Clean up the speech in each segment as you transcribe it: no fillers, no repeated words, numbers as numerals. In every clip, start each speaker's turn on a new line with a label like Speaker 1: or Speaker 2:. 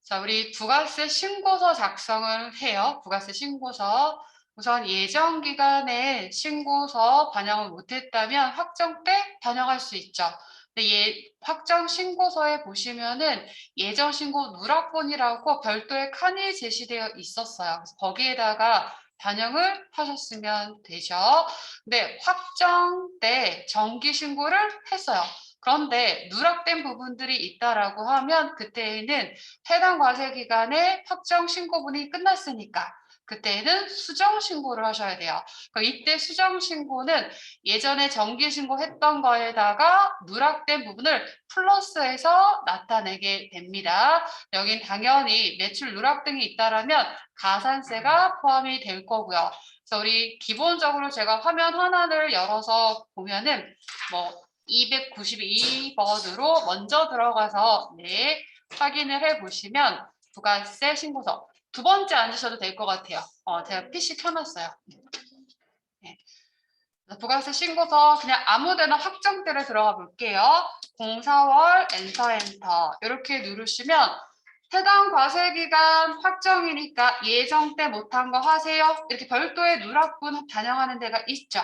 Speaker 1: 자, 우리 부가세 신고서 작성을 해요. 부가세 신고서. 우선 예정 기간에 신고서 반영을 못했다면 확정 때 반영할 수 있죠. 근데 확정 신고서에 보시면은 예정 신고 누락본이라고 별도의 칸이 제시되어 있었어요. 그래서 거기에다가 반영을 하셨으면 되죠. 근데 확정 때 정기 신고를 했어요. 그런데 누락된 부분들이 있다라고 하면 그때에는 해당 과세 기간에 확정 신고분이 끝났으니까 그때는 수정 신고를 하셔야 돼요. 이때 수정 신고는 예전에 정기 신고했던 거에다가 누락된 부분을 플러스해서 나타내게 됩니다. 여긴 당연히 매출 누락 등이 있다라면 가산세가 포함이 될 거고요. 그래서 우리 기본적으로 제가 화면 하나를 열어서 보면은 뭐 292번으로 먼저 들어가서 확인을 해보시면 부가세 신고서 두 번째 앉으셔도 될 것 같아요. 제가 PC 켜놨어요. 네. 부가세 신고서 그냥 아무데나 확정대로 들어가 볼게요. 04월 엔터 이렇게 누르시면 해당 과세기간 확정이니까 예정 때 못한 거 하세요. 이렇게 별도의 누락분 반영하는 데가 있죠.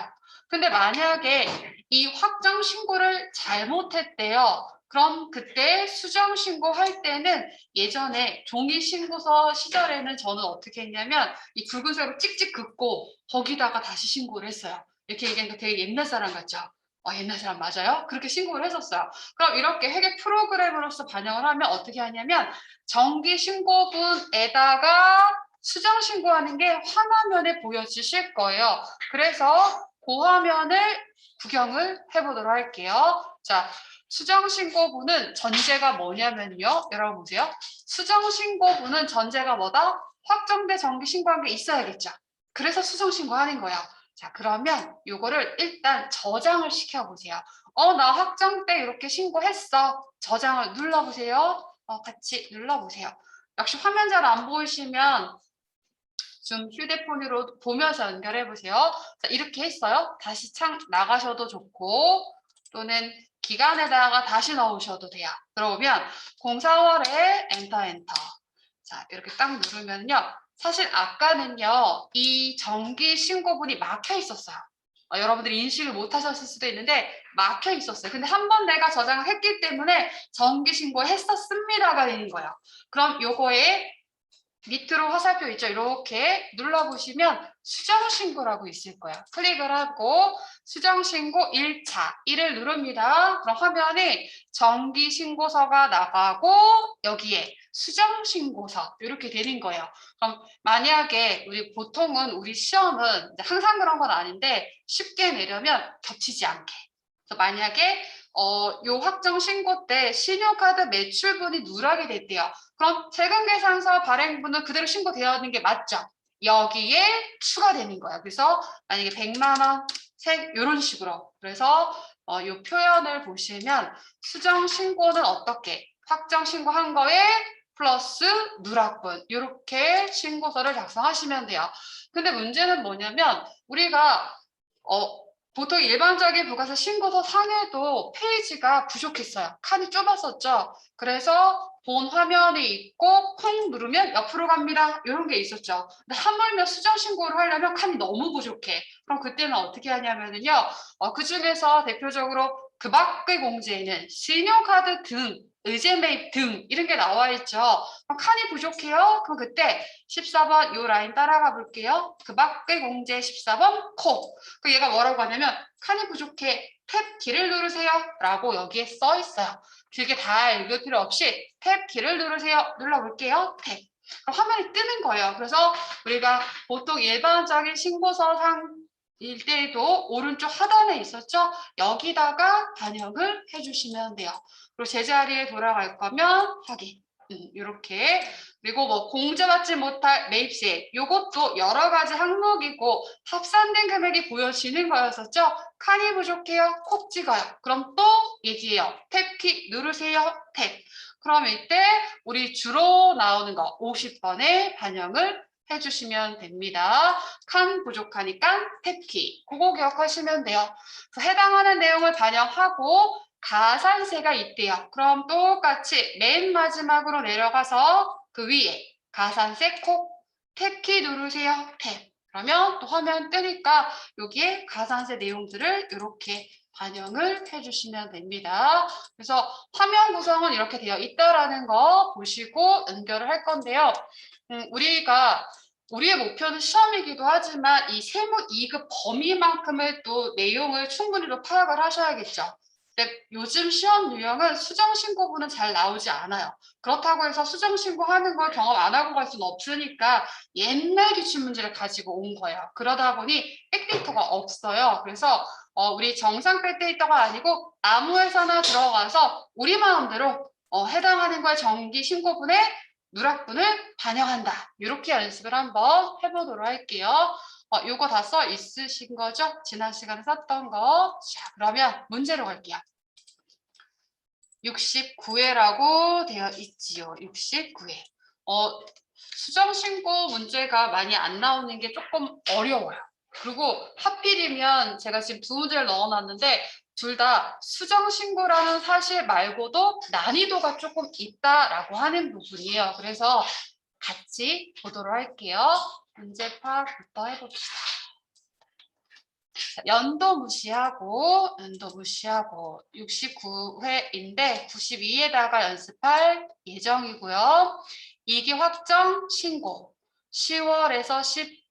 Speaker 1: 근데 만약에 이 확정 신고를 잘못했대요. 그럼 그때 수정 신고할 때는 예전에 종이 신고서 시절에는 저는 어떻게 했냐면 이 붉은색으로 찍찍 긋고 거기다가 다시 신고를 했어요. 이렇게 얘기하니까 되게 옛날 사람 같죠? 옛날 사람 맞아요? 그렇게 신고를 했었어요. 그럼 이렇게 회계 프로그램으로서 반영을 하면 어떻게 하냐면 정기 신고분에다가 수정 신고하는 게 화면에 보여주실 거예요. 그래서 그 화면을 구경을 해보도록 할게요. 자, 수정 신고분은 전제가 뭐냐면요. 여러분 보세요. 수정 신고분은 전제가 뭐다? 확정돼 정기 신고한 게 있어야겠죠. 그래서 수정 신고하는 거야. 자, 그러면 요거를 일단 저장을 시켜보세요. 나 확정 때 이렇게 신고했어. 저장을 눌러보세요. 같이 눌러보세요. 역시 화면 잘 안 보이시면 좀 휴대폰으로 보면서 연결해보세요. 자, 이렇게 했어요. 다시 창 나가셔도 좋고 또는 기간에다가 다시 넣으셔도 돼요. 들어오면 04월에 엔터. 자, 이렇게 딱 누르면요. 사실 아까는요. 이 정기 신고분이 막혀 있었어요. 여러분들이 인식을 못 하셨을 수도 있는데 막혀 있었어요. 근데 한 번 내가 저장을 했기 때문에 정기 신고했었습니다가 되는 거예요. 그럼 요거에 밑으로 화살표 있죠? 이렇게 눌러보시면 수정신고라고 있을 거예요. 클릭을 하고 수정신고 1차 1을 누릅니다. 그럼 화면에 정기신고서가 나가고 여기에 수정신고서 이렇게 되는 거예요. 그럼 만약에 보통은 우리 시험은 항상 그런 건 아닌데 쉽게 내려면 겹치지 않게. 그래서 만약에 요 확정 신고 때 신용카드 매출분이 누락이 됐대요. 그럼 세금계산서 발행분은 그대로 신고되어 있는 게 맞죠? 여기에 추가되는 거예요. 그래서 만약에 100만 원, 이런 식으로. 그래서 이 표현을 보시면 수정 신고는 어떻게? 확정 신고한 거에 플러스 누락분 이렇게 신고서를 작성하시면 돼요. 근데 문제는 뭐냐면 우리가 보통 일반적인 부가세 신고서 상에도 페이지가 부족했어요. 칸이 좁았었죠. 그래서 본 화면이 있고 콩 누르면 옆으로 갑니다. 이런 게 있었죠. 근데 하물며 수정 신고를 하려면 칸이 너무 부족해. 그럼 그때는 어떻게 하냐면요. 그 중에서 대표적으로 그 밖의 공제에는 신용카드 등, 의제매입 등 이런 게 나와 있죠. 그럼 칸이 부족해요. 그럼 그때 14번 이 라인 따라가 볼게요. 그 밖의 공제 14번 코. 그 얘가 뭐라고 하냐면 칸이 부족해. 탭 키를 누르세요. 라고 여기에 써 있어요. 길게 다 읽을 필요 없이 탭 키를 누르세요. 눌러볼게요. 탭. 그럼 화면이 뜨는 거예요. 그래서 우리가 보통 일반적인 신고서상일 때도 오른쪽 하단에 있었죠? 여기다가 반영을 해주시면 돼요. 그리고 제자리에 돌아갈 거면 확인. 이렇게. 그리고 뭐 공제받지 못할 매입세 이것도 여러 가지 항목이고 합산된 금액이 보여지는 거였었죠. 칸이 부족해요. 콕 찍어요. 그럼 또 얘기해요. 탭키 누르세요. 탭. 그럼 이때 우리 주로 나오는 거 50번에 반영을 해주시면 됩니다. 칸 부족하니까 탭키. 그거 기억하시면 돼요. 그래서 해당하는 내용을 반영하고 가산세가 있대요. 그럼 똑같이 맨 마지막으로 내려가서 그 위에 가산세 콕 탭키 누르세요. 탭. 그러면 또 화면 뜨니까 여기에 가산세 내용들을 이렇게 반영을 해주시면 됩니다. 그래서 화면 구성은 이렇게 되어 있다라는 거 보시고 연결을 할 건데요. 우리의 목표는 시험이기도 하지만 이 세무 2급 범위만큼의 또 내용을 충분히 또 파악을 하셔야겠죠. 근데 요즘 시험 유형은 수정신고부는 잘 나오지 않아요. 그렇다고 해서 수정신고하는 걸 경험 안 하고 갈 수는 없으니까 옛날 기출문제를 가지고 온 거예요. 그러다 보니 백데이터가 없어요. 그래서 우리 정상 백데이터가 아니고 아무 회사나 들어가서 우리 마음대로 해당하는 거에 정기신고분에 누락분을 반영한다. 이렇게 연습을 한번 해보도록 할게요. 요거 다 써 있으신 거죠? 지난 시간에 썼던 거. 자, 그러면 문제로 갈게요. 69회라고 되어 있지요. 69회. 수정신고 문제가 많이 안 나오는 게 조금 어려워요. 그리고 하필이면 제가 지금 두 문제를 넣어놨는데 둘 다 수정신고라는 사실 말고도 난이도가 조금 있다라고 하는 부분이에요. 그래서 같이 보도록 할게요. 문제 파악부터 해봅시다. 연도 무시하고 69회인데 92에다가 연습할 예정이고요. 2기 확정 신고 10월에서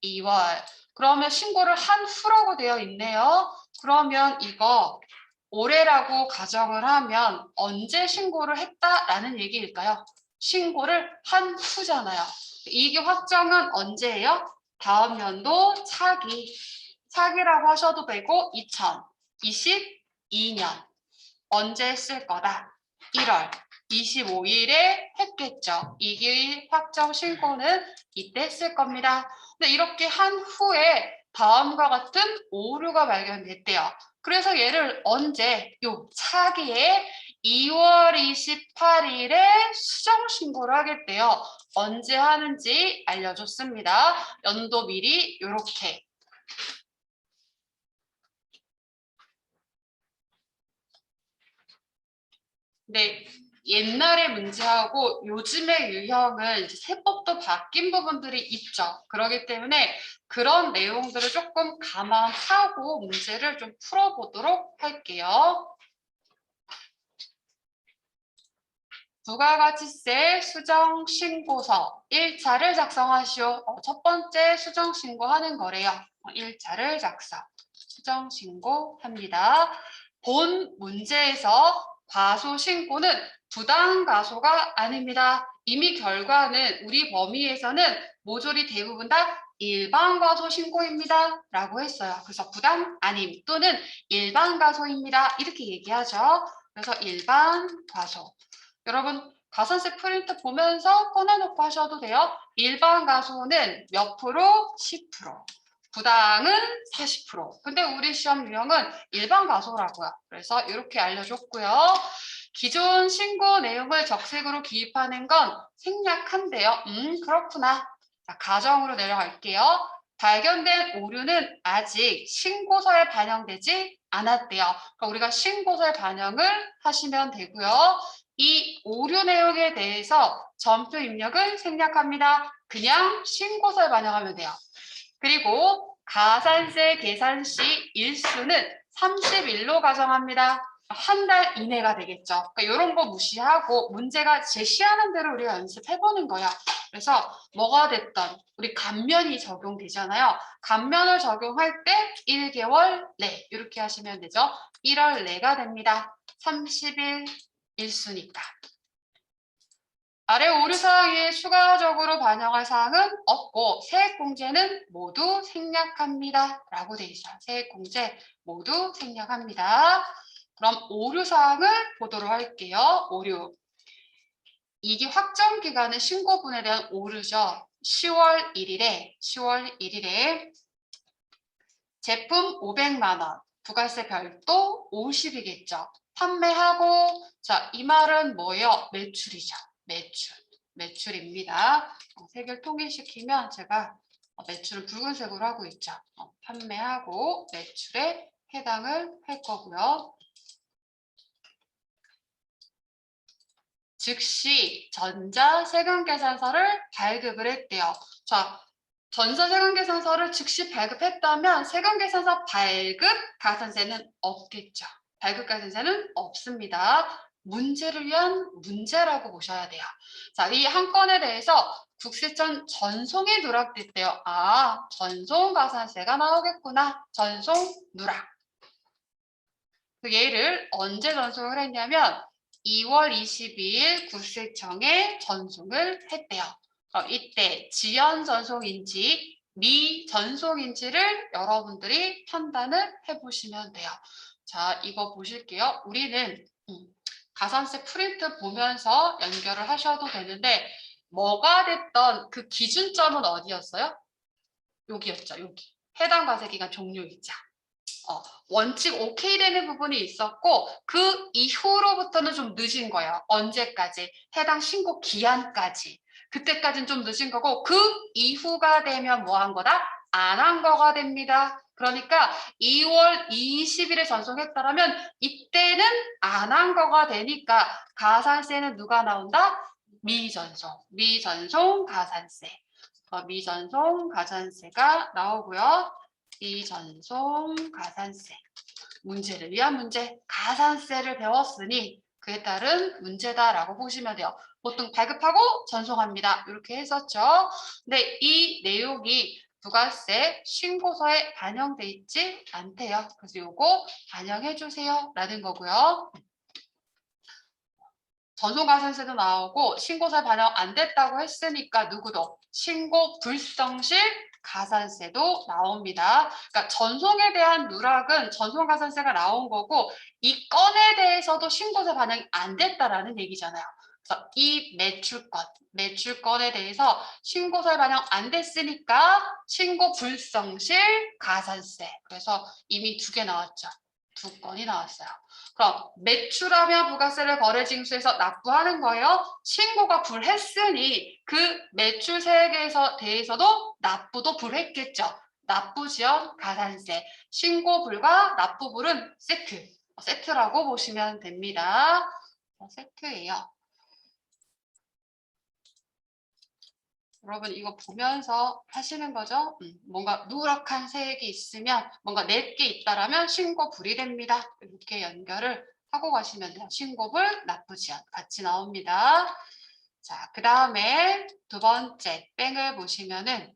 Speaker 1: 12월. 그러면 신고를 한 후라고 되어 있네요. 그러면 이거 올해라고 가정을 하면 언제 신고를 했다라는 얘기일까요? 신고를 한 후잖아요. 2기 확정은 언제예요? 다음 연도 차기라고 하셔도 되고 2022년 언제 했을 거다. 1월 25일에 했겠죠. 2기 확정 신고는 이때 했을 겁니다. 근데 이렇게 한 후에 다음과 같은 오류가 발견됐대요. 그래서 얘를 언제 차기에 2월 28일에 수정 신고를 하겠대요. 언제 하는지 알려줬습니다. 연도 미리 이렇게. 네, 옛날의 문제하고 요즘의 유형은 이제 세법도 바뀐 부분들이 있죠. 그렇기 때문에 그런 내용들을 조금 감안하고 문제를 좀 풀어보도록 할게요. 부가가치세 수정신고서 1차를 작성하시오. 첫 번째 수정신고하는 거래요. 1차를 작성. 수정신고합니다. 본 문제에서 과소신고는 부당과소가 아닙니다. 이미 결과는 우리 범위에서는 모조리 대부분 다 일반과소신고입니다. 라고 했어요. 그래서 부당 아님 또는 일반과소입니다. 이렇게 얘기하죠. 그래서 일반과소. 여러분 가산세 프린트 보면서 꺼내놓고 하셔도 돼요. 일반과소는 몇 프로? 10%. 부당은 40%. 근데 우리 시험 유형은 일반 과소라고요. 그래서 이렇게 알려줬고요. 기존 신고 내용을 적색으로 기입하는 건 생략한대요. 그렇구나. 자, 가정으로 내려갈게요. 발견된 오류는 아직 신고서에 반영되지 않았대요. 그러니까 우리가 신고서에 반영을 하시면 되고요. 이 오류 내용에 대해서 전표 입력을 생략합니다. 그냥 신고서에 반영하면 돼요. 그리고 가산세 계산 시 일수는 30일로 가정합니다. 한 달 이내가 되겠죠. 그러니까 이런 거 무시하고 문제가 제시하는 대로 우리가 연습해보는 거야. 그래서 뭐가 됐던 우리 감면이 적용되잖아요. 감면을 적용할 때 1개월 내 이렇게 하시면 되죠. 1월 내가 됩니다. 30일 일수니까. 아래 오류사항에 추가적으로 반영할 사항은 없고 세액공제는 모두 생략합니다. 라고 되어 있어요. 세액공제 모두 생략합니다. 그럼 오류사항을 보도록 할게요. 오류. 이게 확정 기간은 신고분에 대한 오류죠. 10월 1일에 제품 500만 원, 부가세 별도 50이겠죠. 판매하고 자, 이 말은 뭐예요? 매출이죠. 매출입니다. 색을 통일시키면 제가 매출은 붉은색으로 하고 있죠. 판매하고 매출에 해당을 할 거고요. 즉시 전자세금계산서를 발급을 했대요. 자, 전자세금계산서를 즉시 발급했다면 세금계산서 발급 가산세는 없겠죠. 발급 가산세는 없습니다. 문제를 위한 문제라고 보셔야 돼요. 자, 이 한 건에 대해서 국세청 전송이 누락됐대요. 아, 전송 가산세가 나오겠구나. 전송 누락. 그 얘를 언제 전송을 했냐면 2월 22일 국세청에 전송을 했대요. 그럼 이때 지연 전송인지 미전송인지를 여러분들이 판단을 해보시면 돼요. 자, 이거 보실게요. 우리는 가산세 프린트 보면서 연결을 하셔도 되는데 뭐가 됐던 그 기준점은 어디였어요? 여기였죠. 여기. 해당 과세기간 종료일자. 원칙 오케이 되는 부분이 있었고 그 이후로부터는 좀 늦은 거예요. 언제까지? 해당 신고 기한까지. 그때까지는 좀 늦은 거고 그 이후가 되면 뭐 한 거다? 안 한 거가 됩니다. 그러니까 2월 20일에 전송했다라면 이때는 안 한 거가 되니까 가산세는 누가 나온다? 미전송. 미전송 가산세. 미전송 가산세가 나오고요. 미전송 가산세. 문제를 위한 문제. 가산세를 배웠으니 그에 따른 문제다라고 보시면 돼요. 보통 발급하고 전송합니다. 이렇게 했었죠. 근데 이 내용이 부가세 신고서에 반영돼 있지 않대요. 그래서 요거 반영해 주세요. 라는 거고요. 전송가산세도 나오고 신고서에 반영 안 됐다고 했으니까 누구도 신고 불성실 가산세도 나옵니다. 그러니까 전송에 대한 누락은 전송가산세가 나온 거고 이 건에 대해서도 신고서 반영이 안 됐다라는 얘기잖아요. 그래서 이 매출건에 대해서 신고서에 반영 안 됐으니까 신고 불성실 가산세. 그래서 이미 2개 나왔죠. 2건이 나왔어요. 그럼 매출하면 부가세를 거래징수에서 납부하는 거예요. 신고가 불했으니 그 매출세액에 대해서도 납부도 불했겠죠. 납부지연 가산세, 신고 불과 납부 불은 세트. 세트라고 보시면 됩니다. 세트예요. 여러분 이거 보면서 하시는 거죠? 뭔가 누락한 세액이 있으면 뭔가 내게 있다라면 신고불이 됩니다. 이렇게 연결을 하고 가시면 돼요. 신고불, 납부지연 같이 나옵니다. 자, 그 다음에 2번째 뺑을 보시면은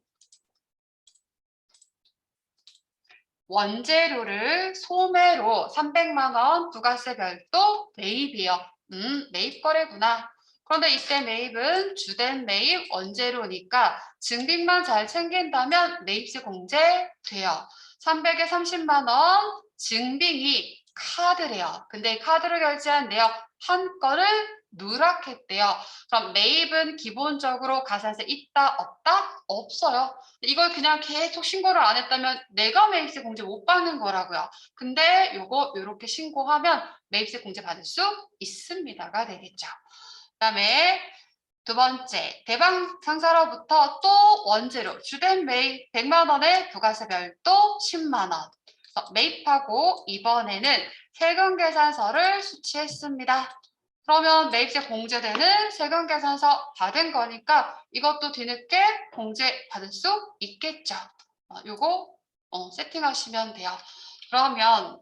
Speaker 1: 원재료를 소매로 300만 원 부가세 별도 매입이요. 매입 거래구나. 그런데 이때 매입은 주된 매입 원재료니까 증빙만 잘 챙긴다면 매입세 공제돼요. 300에 30만 원 증빙이 카드래요. 근데 카드로 결제한 내역 한 건을 누락했대요. 그럼 매입은 기본적으로 가산세 있다 없다? 없어요. 이걸 그냥 계속 신고를 안 했다면 내가 매입세 공제 못 받는 거라고요. 근데 요거 요렇게 신고하면 매입세 공제 받을 수 있습니다가 되겠죠. 그다음에 2번째, 대방 상사로부터 또 원재료 주된 매입 100만 원에 부가세 별도 10만 원. 매입하고 이번에는 세금계산서를 수취했습니다. 그러면 매입세 공제되는 세금계산서 받은 거니까 이것도 뒤늦게 공제 받을 수 있겠죠. 요거 세팅하시면 돼요. 그러면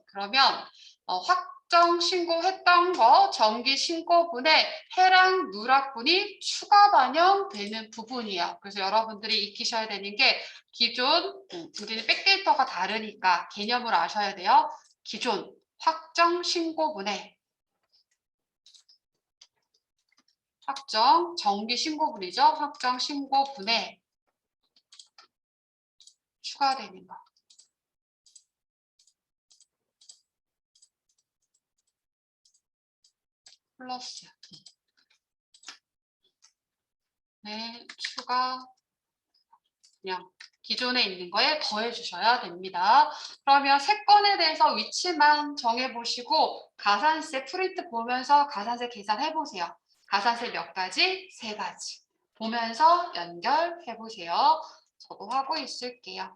Speaker 1: 확정 신고했던 거 정기 신고분에 해당 누락분이 추가 반영되는 부분이에요. 그래서 여러분들이 익히셔야 되는 게 기존 우리는 백데이터가 다르니까 개념을 아셔야 돼요. 기존 확정 신고분에 확정 정기 신고분이죠. 확정 신고분에 추가되는 거. 플러스 네, 추가 그냥 기존에 있는 거에 더해 주셔야 됩니다. 그러면 세 건에 대해서 위치만 정해 보시고 가산세 프린트 보면서 가산세 계산해 보세요. 가산세 몇 가지? 3가지. 보면서 연결해 보세요. 저도 하고 있을게요.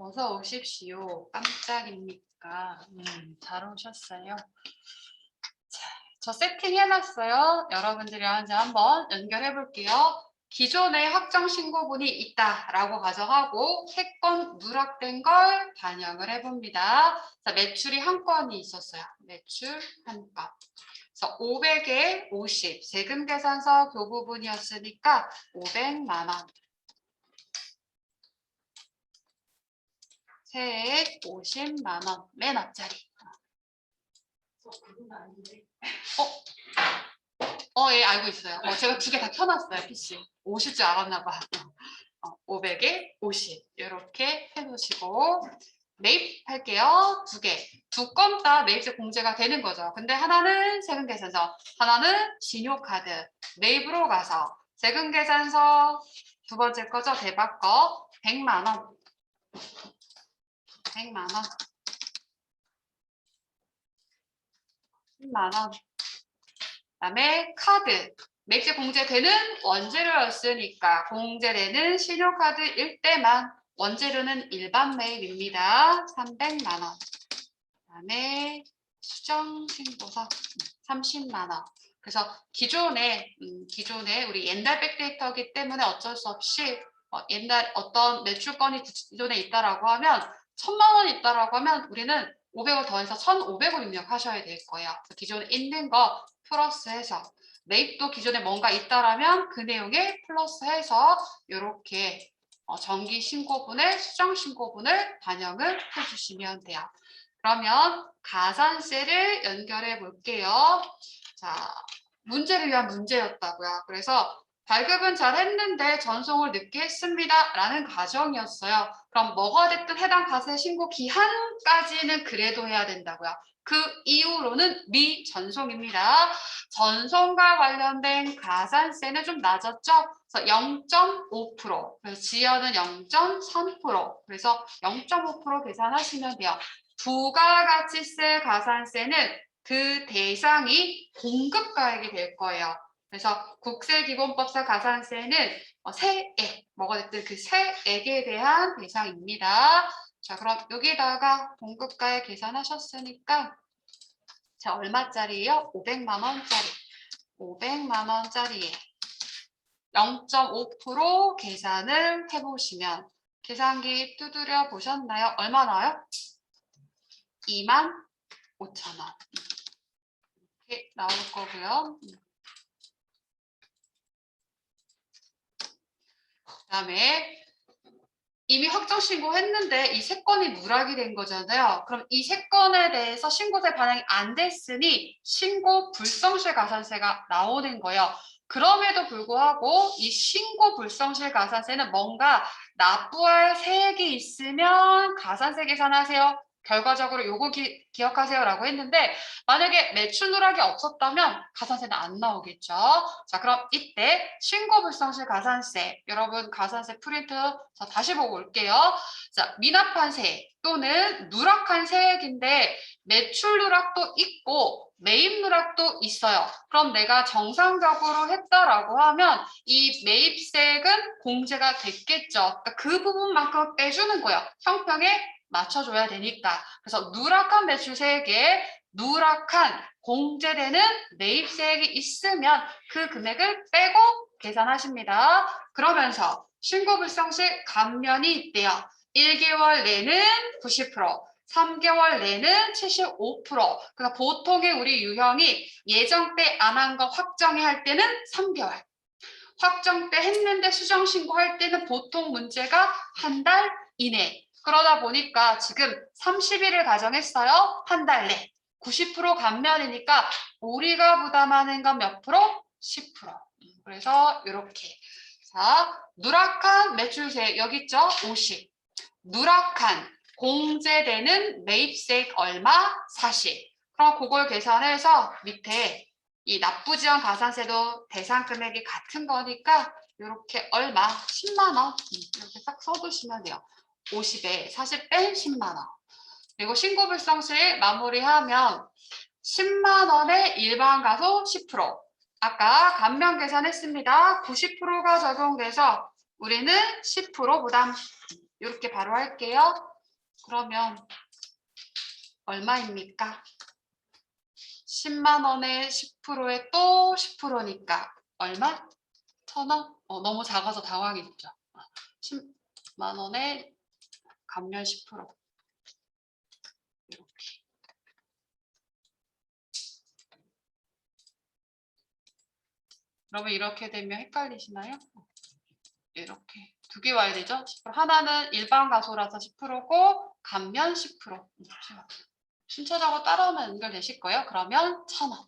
Speaker 1: 어서 오십시오. 깜짝입니까? 잘 오셨어요. 자, 저 세팅해놨어요. 여러분들이 한지 한번 연결해 볼게요. 기존에 확정 신고분이 있다라고 가정하고 3건 누락된 걸 반영을 해봅니다. 자, 매출이 한 건이 있었어요. 매출 한 건. 그래서 500에 50 세금 계산서 교부분이었으니까 500만 원. 세액 50만 원. 맨 앞자리. 예, 알고 있어요. 제가 2개 다 켜놨어요, PC. 오실 줄 알았나 봐. 500에 50 이렇게 해놓으시고 매입할게요. 2개. 2건 다 매입세 공제가 되는 거죠. 근데 하나는 세금계산서, 하나는 신용카드. 매입으로 가서 세금계산서 두 번째 거죠. 대박 거 100만 원. 100만 원. 10만 원. 그다음에 카드. 매입세 공제되는 원재료였으니까 공제되는 신용카드일 때만 원재료는 일반 매입입니다. 300만 원. 그다음에 수정신고서 30만 원. 그래서 기존에 우리 옛날 백데이터이기 때문에 어쩔 수 없이 옛날 어떤 매출건이 기존에 있다라고 하면 1,000만 원 있다라고 하면 우리는 500을 더해서 1,500을 입력하셔야 될 거예요. 기존에 있는 거 플러스해서 매입도 기존에 뭔가 있다라면 그 내용에 플러스해서 이렇게 정기 신고분에 수정 신고분을 반영을 해주시면 돼요. 그러면 가산세를 연결해 볼게요. 자, 문제를 위한 문제였다고요. 그래서 발급은 잘 했는데 전송을 늦게 했습니다. 라는 가정이었어요. 그럼 뭐가 됐든 해당 가세 신고 기한까지는 그래도 해야 된다고요. 그 이후로는 미전송입니다. 전송과 관련된 가산세는 좀 낮았죠? 그래서 0.5%, 그래서 지연은 0.3%, 그래서 0.5% 계산하시면 돼요. 부가가치세 가산세는 그 대상이 공급가액이 될 거예요. 그래서 국세기본법상 가산세는 세액, 뭐가 됐든 그 세액에 대한 대상입니다. 자, 그럼 여기다가 공급가액 계산하셨으니까 자, 얼마짜리예요? 500만 원짜리. 500만 원짜리에 0.5% 계산을 해보시면 계산기 두드려 보셨나요? 얼마 나와요? 25,000원. 이렇게 나올 거고요. 그다음에 이미 확정 신고했는데 이 3건이 누락이 된 거잖아요. 그럼 이 3건에 대해서 신고세 반영이 안 됐으니 신고 불성실 가산세가 나오는 거예요. 그럼에도 불구하고 이 신고 불성실 가산세는 뭔가 납부할 세액이 있으면 가산세 계산하세요. 결과적으로 요거 기억하세요라고 했는데 만약에 매출 누락이 없었다면 가산세는 안 나오겠죠. 자, 그럼 이때 신고 불성실 가산세, 여러분 가산세 프린트 자, 다시 보고 올게요. 자, 미납한 세액 또는 누락한 세액인데 매출 누락도 있고 매입 누락도 있어요. 그럼 내가 정상적으로 했다라고 하면 이 매입세액은 공제가 됐겠죠. 그러니까 그 부분만큼 빼주는 거예요. 형평에 맞춰줘야 되니까. 그래서 누락한 매출세액에 누락한 공제되는 매입세액이 있으면 그 금액을 빼고 계산하십니다. 그러면서 신고불성실 감면이 있대요. 1개월 내는 90%, 3개월 내는 75%. 그러니까 보통의 우리 유형이 예정 때 안 한 거 확정해 할 때는 3개월. 확정 때 했는데 수정 신고할 때는 보통 문제가 한 달 이내. 그러다 보니까 지금 30일을 가정했어요. 한 달 내. 90% 감면이니까 우리가 부담하는 건 몇 프로? 10%. 그래서 이렇게. 자, 누락한 매출세 여기 있죠? 50. 누락한 공제되는 매입세액 얼마? 40. 그럼 그걸 계산해서 밑에 이 납부지원 가산세도 대상 금액이 같은 거니까 이렇게 얼마? 10만 원 이렇게 딱 써두시면 돼요. 50에 40 뺀 10만 원. 그리고 신고불성실 마무리하면 10만 원의 일반 가소 10%. 아까 감면 계산했습니다. 90%가 적용돼서 우리는 10% 부담. 이렇게 바로 할게요. 그러면 얼마입니까? 10만 원에 10%에 또 10%니까 얼마? 1,000원? 너무 작아서 당황했죠. 10만 원에 감면 10%. 이렇게. 그러면 이렇게 되면 헷갈리시나요? 이렇게 두 개 와야 되죠? 10%. 하나는 일반 가소라서 10%고 감면 10%. 순차적으로 따라오면 연결되실 거예요. 그러면 1,000원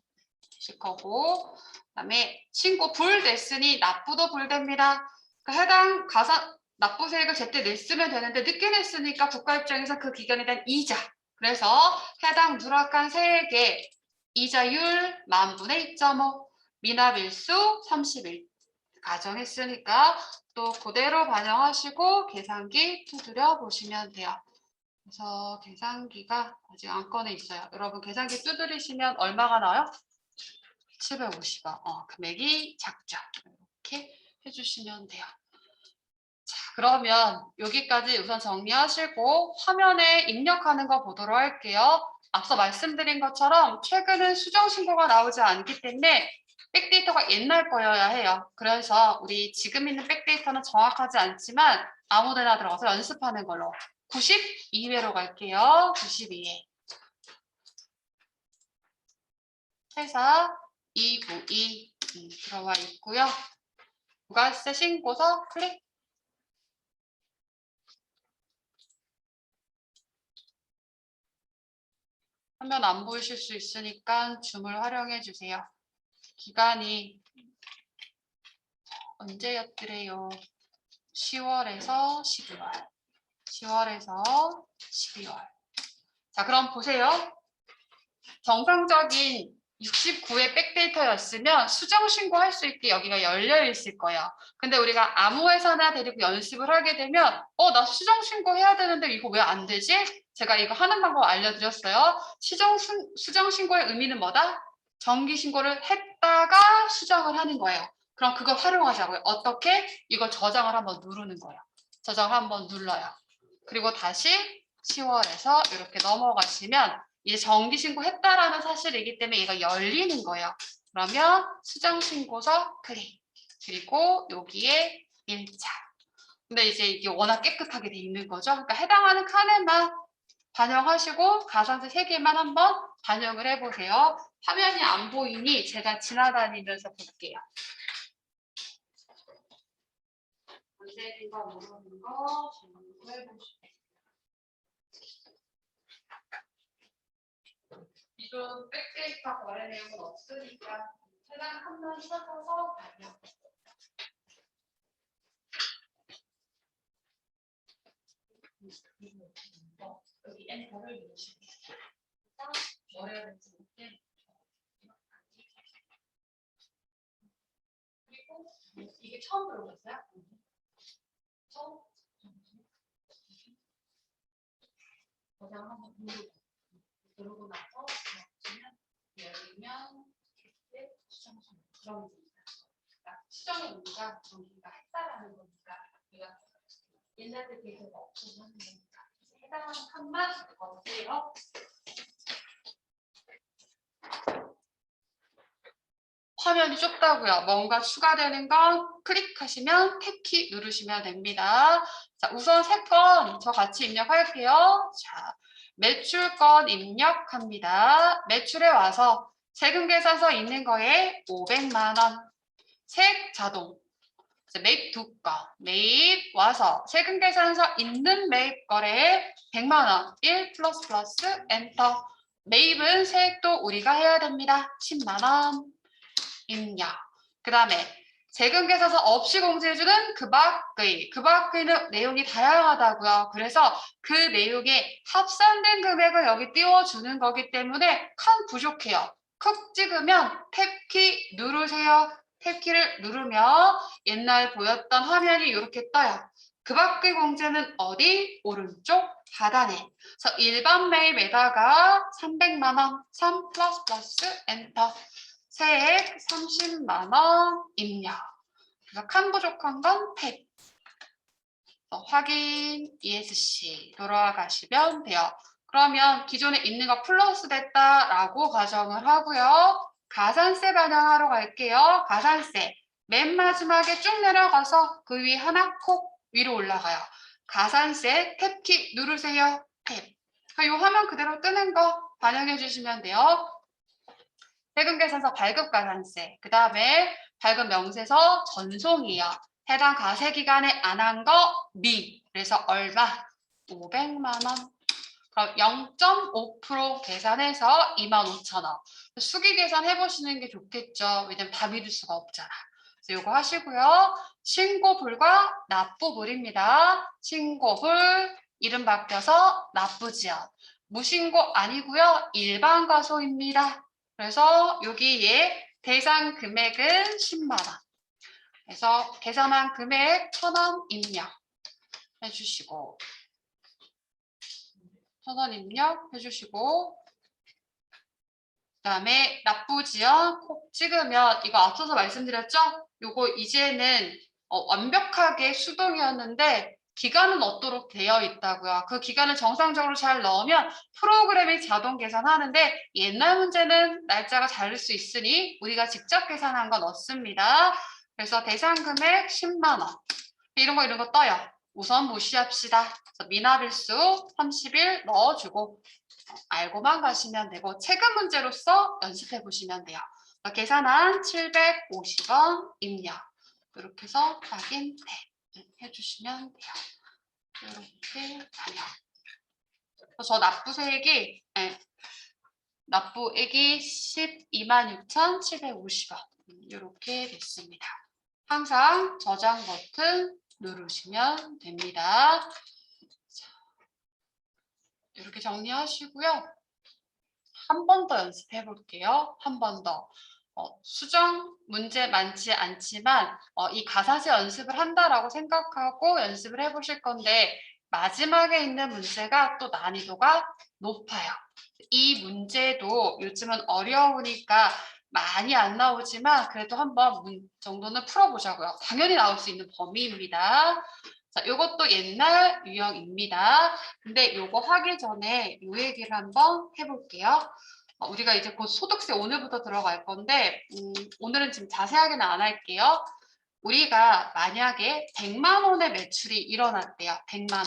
Speaker 1: 되실 거고, 그다음에 신고 불냈으니 납부도 불됩니다. 그러니까 해당 가산 납부세액을 제때 냈으면 되는데 늦게 냈으니까 국가 입장에서 그 기간에 대한 이자. 그래서 해당 누락한 세액의 이자율 10,000분의 2.5, 미납일수 30일 가정했으니까 또 그대로 반영하시고 계산기 두드려 보시면 돼요. 그래서 계산기가 아직 안건에 있어요. 여러분 계산기 두드리시면 얼마가 나와요? 750원. 금액이 작죠. 이렇게 해주시면 돼요. 자, 그러면 여기까지 우선 정리하시고 화면에 입력하는 거 보도록 할게요. 앞서 말씀드린 것처럼 최근은 수정신고가 나오지 않기 때문에 백데이터가 옛날 거여야 해요. 그래서 우리 지금 있는 백데이터는 정확하지 않지만 아무데나 들어가서 연습하는 걸로 92회로 갈게요. 92회. 회사 292 들어와 있고요. 부가세 신고서 클릭. 화면 안 보이실 수 있으니까 줌을 활용해 주세요. 기간이 언제였더래요? 10월에서 12월. 10월에서 12월. 자, 그럼 보세요. 정상적인 69회 백데이터였으면 수정 신고할 수 있게 여기가 열려 있을 거예요. 근데 우리가 아무 회사나 데리고 연습을 하게 되면 나 수정 신고해야 되는데 이거 왜 안 되지? 제가 이거 하는 방법 알려드렸어요. 수정 신고의 의미는 뭐다? 정기 신고를 했다가 수정을 하는 거예요. 그럼 그걸 활용하자고요. 어떻게? 이거 저장을 한번 누르는 거예요. 저장을 한번 눌러요. 그리고 다시 10월에서 이렇게 넘어가시면 이제 정기신고했다라는 사실이기 때문에 얘가 열리는 거예요. 그러면 수정신고서 클릭. 그리고 여기에 1차. 근데 이제 이게 워낙 깨끗하게 돼 있는 거죠. 그러니까 해당하는 칸에만 반영하시고 가산세 3개만 한번 반영을 해보세요. 화면이 안 보이니 제가 지나다니면서 볼게요. 문제인가 모르는 거 질문해보시고. 기존 백데이터 거래 내용은 없으니까 해당 칸만 찾아서 반영. 여기 엔터를 누르시면 뭐래야 될지 모르게. 그리고 이게 처음 들어오셨어요? 처음? 저장 한번 누르고 나서 보시면 열리면 이렇게 수정 그런 그러니까 수정의 의미가 정기가 했다라는 거니까 우리가 옛날 때 데이터가 없어서 하는 거니까 해당하는 칸만 넣으세요. 화면이 좁다고요. 뭔가 추가되는 건 클릭하시면 탭키 누르시면 됩니다. 자, 우선 세 건 저 같이 입력할게요. 자, 매출건 입력합니다. 매출에 와서 세금계산서 있는 거에 500만 원. 세액 자동. 매입 2건. 매입 와서 세금계산서 있는 매입 거래에 100만 원. 1 플러스 플러스 엔터. 매입은 세액도 우리가 해야 됩니다. 10만 원. 입력. 그 다음에 세금계산서 없이 공제해주는 그 밖의는 내용이 다양하다고요. 그래서 그 내용에 합산된 금액을 여기 띄워주는 거기 때문에 칸 부족해요. 콕 찍으면 탭키 누르세요. 탭키를 누르면 옛날 보였던 화면이 이렇게 떠요. 그 밖의 공제는 어디? 오른쪽 하단에. 그래서 일반 매입에다가 300만 원, 3 플러스 플러스 엔터. 세액 30만 원 입력. 그래서 칸 부족한 건 탭. 확인 ESC 돌아가시면 돼요. 그러면 기존에 있는 거 플러스 됐다라고 가정을 하고요. 가산세 반영하러 갈게요. 가산세. 맨 마지막에 쭉 내려가서 그 위 하나 콕 위로 올라가요. 가산세 탭키 누르세요. 탭. 이 화면 그대로 뜨는 거 반영해 주시면 돼요. 세금계산서 발급가산세. 그 다음에 발급 명세서 전송이요. 해당 과세기간에 안 한 거 미. 그래서 얼마? 500만 원. 그럼 0.5% 계산해서 25,000원. 수기 계산 해보시는 게 좋겠죠. 왜냐면 다 믿을 수가 없잖아. 그래서 이거 하시고요. 신고불과 납부불입니다. 신고불 이름 바뀌어서 납부지연. 무신고 아니고요. 일반 과소입니다. 그래서 여기에 대상 금액은 10만 원. 그래서 계산한 금액 1,000원 입력 해주시고 1,000원 입력 해주시고 그다음에 납부지연 콕 찍으면 이거 앞서서 말씀드렸죠? 요거 이제는 완벽하게 수동이었는데 기간은 얻도록 되어 있다고요. 그 기간을 정상적으로 잘 넣으면 프로그램이 자동 계산하는데 옛날 문제는 날짜가 다를 수 있으니 우리가 직접 계산한 거 넣습니다. 그래서 대상 금액 10만 원. 이런 거 떠요. 우선 무시합시다. 미납일수 30일 넣어주고 알고만 가시면 되고 체크 문제로서 연습해 보시면 돼요. 계산한 750원 입력. 이렇게 해서 확인 해주시면 돼요. 이렇게 반영. 저 납부액이 126,750원 이렇게 됐습니다. 항상 저장 버튼 누르시면 됩니다. 이렇게 정리하시고요. 한 번 더 연습해 볼게요. 한 번 더. 수정 문제 많지 않지만 이 가사제 연습을 한다라고 생각하고 연습을 해보실 건데 마지막에 있는 문제가 또 난이도가 높아요. 이 문제도 요즘은 어려우니까 많이 안 나오지만 그래도 한번 정도는 풀어보자고요. 당연히 나올 수 있는 범위입니다. 자, 이것도 옛날 유형입니다. 근데 요거 하기 전에 요 얘기를 한번 해볼게요. 우리가 이제 곧 소득세 오늘부터 들어갈 건데 오늘은 지금 자세하게는 안 할게요. 우리가 만약에 100만 원의 매출이 일어났대요. 100만 원.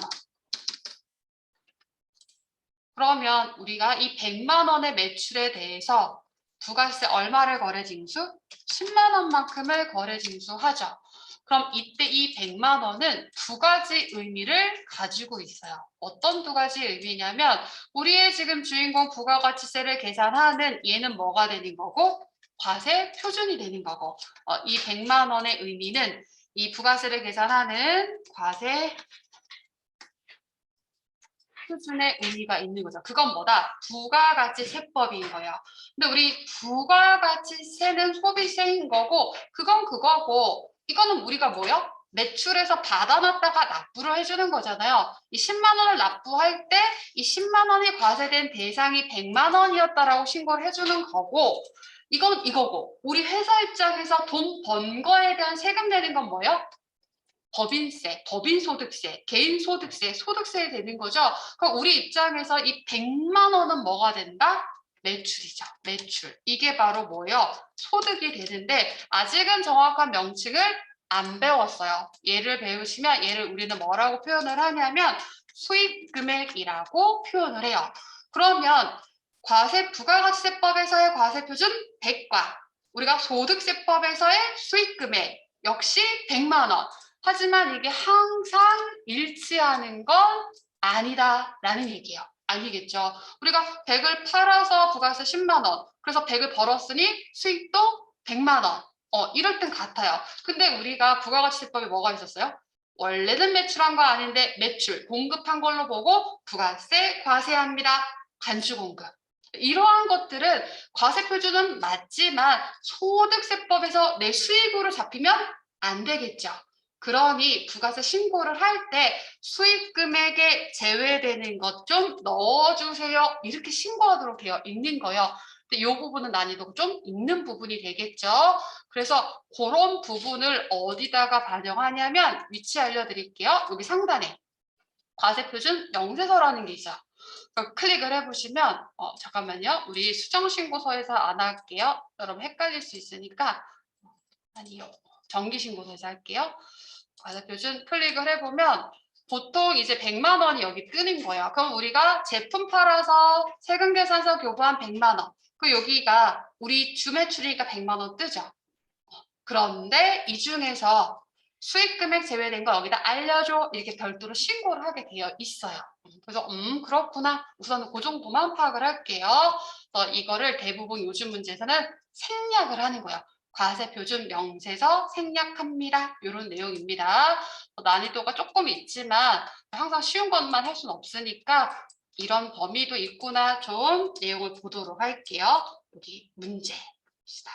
Speaker 1: 그러면 우리가 이 100만 원의 매출에 대해서 부가세 얼마를 거래징수? 10만 원만큼을 거래징수하죠. 그럼 이때 이 100만 원은 두 가지 의미를 가지고 있어요. 어떤 두 가지 의미냐면 우리의 지금 주인공 부가가치세를 계산하는 얘는 뭐가 되는 거고 과세 표준이 되는 거고 이 100만 원의 의미는 이 부가세를 계산하는 과세 표준의 의미가 있는 거죠. 그건 뭐다? 부가가치세법인 거예요. 근데 우리 부가가치세는 소비세인 거고 그건 그거고 이거는 우리가 뭐요? 매출에서 받아놨다가 납부를 해주는 거잖아요. 이 10만 원을 납부할 때 이 10만 원이 과세된 대상이 100만 원이었다라고 신고를 해주는 거고 이건 이거고 우리 회사 입장에서 돈 번 거에 대한 세금 내는 건 뭐예요? 법인세, 법인소득세, 개인소득세, 소득세 되는 거죠. 그럼 우리 입장에서 이 100만 원은 뭐가 된다? 매출이죠. 매출. 이게 바로 뭐예요? 소득이 되는데 아직은 정확한 명칭을 안 배웠어요. 얘를 배우시면 얘를 우리는 뭐라고 표현을 하냐면 수입금액이라고 표현을 해요. 그러면 부가가치세법에서의 과세표준 100과 우리가 소득세법에서의 수입금액 역시 100만 원. 하지만 이게 항상 일치하는 건 아니다라는 얘기예요. 아니겠죠. 우리가 100을 팔아서 부가세 10만 원. 그래서 100을 벌었으니 수익도 100만 원. 이럴 땐 같아요. 근데 우리가 부가가치세법에 뭐가 있었어요? 원래는 매출한 거 아닌데 매출, 공급한 걸로 보고 부가세 과세합니다. 간주공급. 이러한 것들은 과세표준은 맞지만 소득세법에서 내 수익으로 잡히면 안 되겠죠. 그러니 부가세 신고를 할 때 수익 금액에 제외되는 것 좀 넣어주세요. 이렇게 신고하도록 되어 있는 거예요. 근데 이 부분은 난이도가 좀 있는 부분이 되겠죠. 그래서 그런 부분을 어디다가 반영하냐면 위치 알려드릴게요. 여기 상단에 과세표준 명세서라는 게 있어요. 클릭을 해보시면 잠깐만요. 우리 수정신고서에서 안 할게요. 여러분 헷갈릴 수 있으니까 아니요. 정기신고서에서 할게요. 과세표준 클릭을 해보면 보통 이제 100만 원이 여기 뜨는 거예요. 그럼 우리가 제품 팔아서 세금계산서 교부한 100만 원. 그 여기가 우리 주매출이니까 100만 원 뜨죠. 그런데 이 중에서 수익 금액 제외된 거 여기다 알려줘 이렇게 별도로 신고를 하게 되어 있어요. 그래서 그렇구나. 우선은 그 정도만 파악을 할게요. 이거를 대부분 요즘 문제에서는 생략을 하는 거예요. 과세표준 명세서 생략합니다. 이런 내용입니다. 난이도가 조금 있지만 항상 쉬운 것만 할 수는 없으니까 이런 범위도 있구나 좀 내용을 보도록 할게요. 여기 문제 봅시다.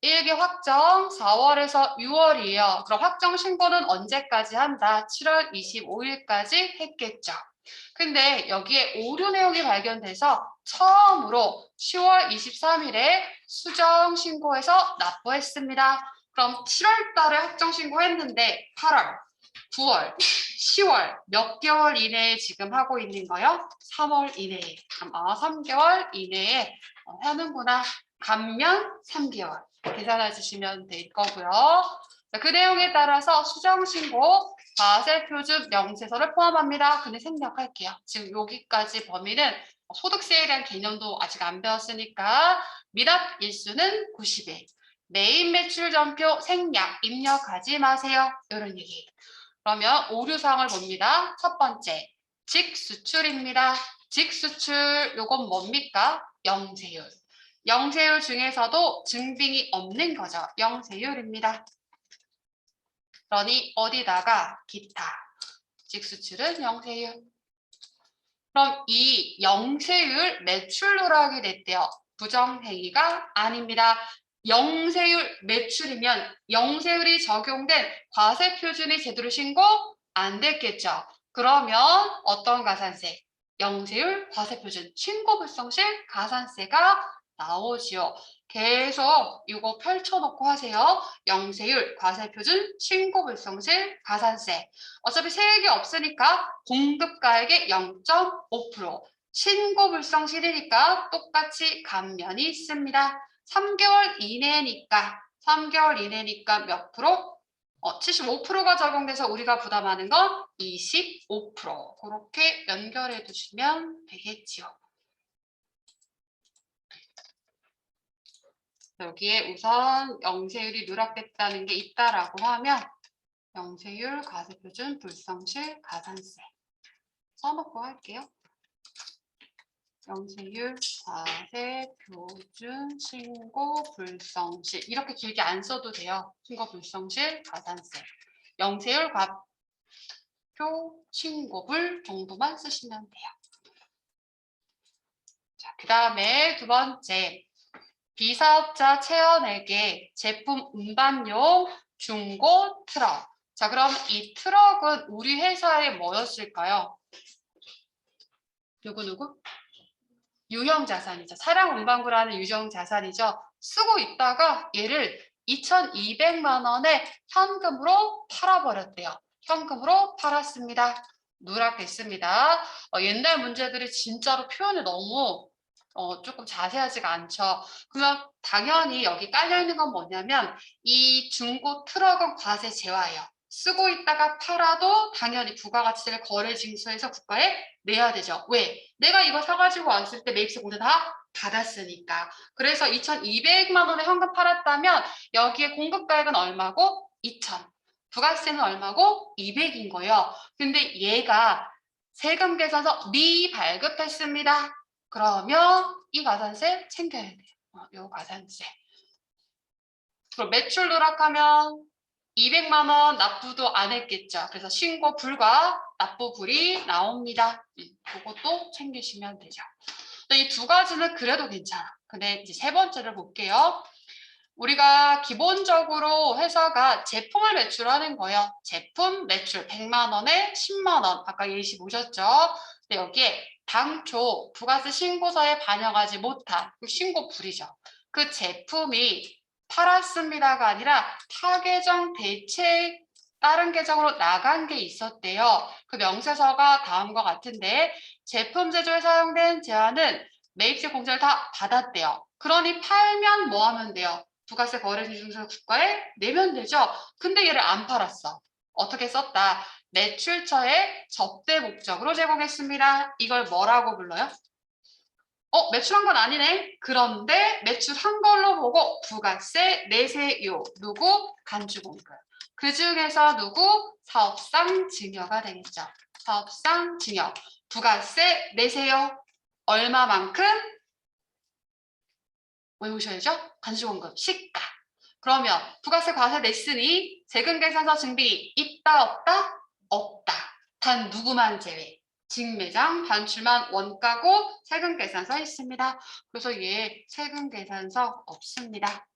Speaker 1: 일기 확정 4월에서 6월이에요. 그럼 확정 신고는 언제까지 한다? 7월 25일까지 했겠죠. 근데 여기에 오류 내용이 발견돼서 처음으로 10월 23일에 수정 신고해서 납부했습니다. 그럼 7월 달에 확정 신고했는데 8월, 9월, 10월 몇 개월 이내에 지금 하고 있는 거요? 3월 이내에. 그럼 3개월 이내에 하는구나. 감면 3개월. 계산해 주시면 될 거고요. 그 내용에 따라서 수정신고 과세표준 명세서를 포함합니다. 근데 생략할게요. 지금 여기까지 범위는 소득세에 대한 개념도 아직 안 배웠으니까 미납 일수는 90일. 메인 매출 전표 생략 입력하지 마세요. 이런 얘기. 그러면 오류사항을 봅니다. 첫 번째, 직수출입니다. 직수출 요건 뭡니까? 영세율. 영세율 중에서도 증빙이 없는 거죠. 영세율입니다. 그러니 어디다가 기타. 직수출은 영세율. 그럼 이 영세율 매출 누락이 됐대요. 부정행위가 아닙니다. 영세율 매출이면 영세율이 적용된 과세표준이 제대로 신고 안 됐겠죠. 그러면 어떤 가산세? 영세율 과세표준 신고불성실 가산세가 나오지요. 계속 이거 펼쳐놓고 하세요. 영세율 과세표준 신고불성실 가산세. 어차피 세액이 없으니까 공급가액의 0.5%. 신고불성실이니까 똑같이 감면이 있습니다. 3개월 이내니까 몇 프로? 75%가 적용돼서 우리가 부담하는 건 25%. 그렇게 연결해 두시면 되겠지요. 여기에 우선 영세율이 누락됐다는 게 있다라고 하면 영세율, 과세표준, 불성실, 가산세 써놓고 할게요. 영세율, 과세표준, 신고, 불성실 이렇게 길게 안 써도 돼요. 신고, 불성실, 가산세 영세율, 과표, 신고불 정도만 쓰시면 돼요. 자, 그 다음에 두 번째 비사업자 체험에게 제품 운반용 중고 트럭. 자, 그럼 이 트럭은 우리 회사에 뭐였을까요? 누구? 유형자산이죠. 차량 운반구라는 유형자산이죠. 쓰고 있다가 얘를 2,200만 원에 현금으로 팔아버렸대요. 현금으로 팔았습니다. 누락됐습니다. 옛날 문제들이 진짜로 표현이 너무 조금 자세하지가 않죠. 그러면 당연히 여기 깔려있는 건 뭐냐면 이 중고 트럭은 과세 제외예요. 쓰고 있다가 팔아도 당연히 부가가치세를 거래징수해서 국가에 내야 되죠. 왜? 내가 이거 사가지고 왔을 때 매입세 공제 다 받았으니까. 그래서 2,200만 원에 현금 팔았다면 여기에 공급가액은 얼마고? 2,000. 부가세는 얼마고? 200인 거예요. 근데 얘가 세금 계산서 미발급했습니다. 그러면 이 가산세 챙겨야 돼요. 요 가산세. 그럼 매출 누락하면 200만 원 납부도 안 했겠죠. 그래서 신고 불가, 납부 불이 나옵니다. 그것도 챙기시면 되죠. 이 두 가지는 그래도 괜찮아. 근데 이제 세 번째를 볼게요. 우리가 기본적으로 회사가 제품을 매출하는 거예요. 제품 매출 100만 원에 10만 원. 아까 예시 보셨죠? 근데 여기에 당초 부가세 신고서에 반영하지 못한 신고 불이죠. 그 제품이 팔았습니다가 아니라 타 계정 대체 다른 계정으로 나간 게 있었대요. 그 명세서가 다음과 같은데 제품 제조에 사용된 제한은 매입시 공제를 다 받았대요. 그러니 팔면 뭐 하면 돼요? 부가세 거래증서 국가에 내면 되죠. 근데 얘를 안 팔았어. 어떻게 썼다? 매출처에 접대 목적으로 제공했습니다. 이걸 뭐라고 불러요? 매출한 건 아니네. 그런데 매출한 걸로 보고 부가세 내세요. 누구? 간주공급. 그 중에서 누구? 사업상 증여가 되겠죠. 사업상 증여. 부가세 내세요. 얼마만큼? 외우셔야죠. 간주공급 시가. 그러면 부가세 과세 냈으니 세금계산서 증빙이 있다 없다? 없다. 단 누구만 제외. 직매장 반출만 원가고 세금계산서 있습니다. 그래서 얘 세금계산서 없습니다.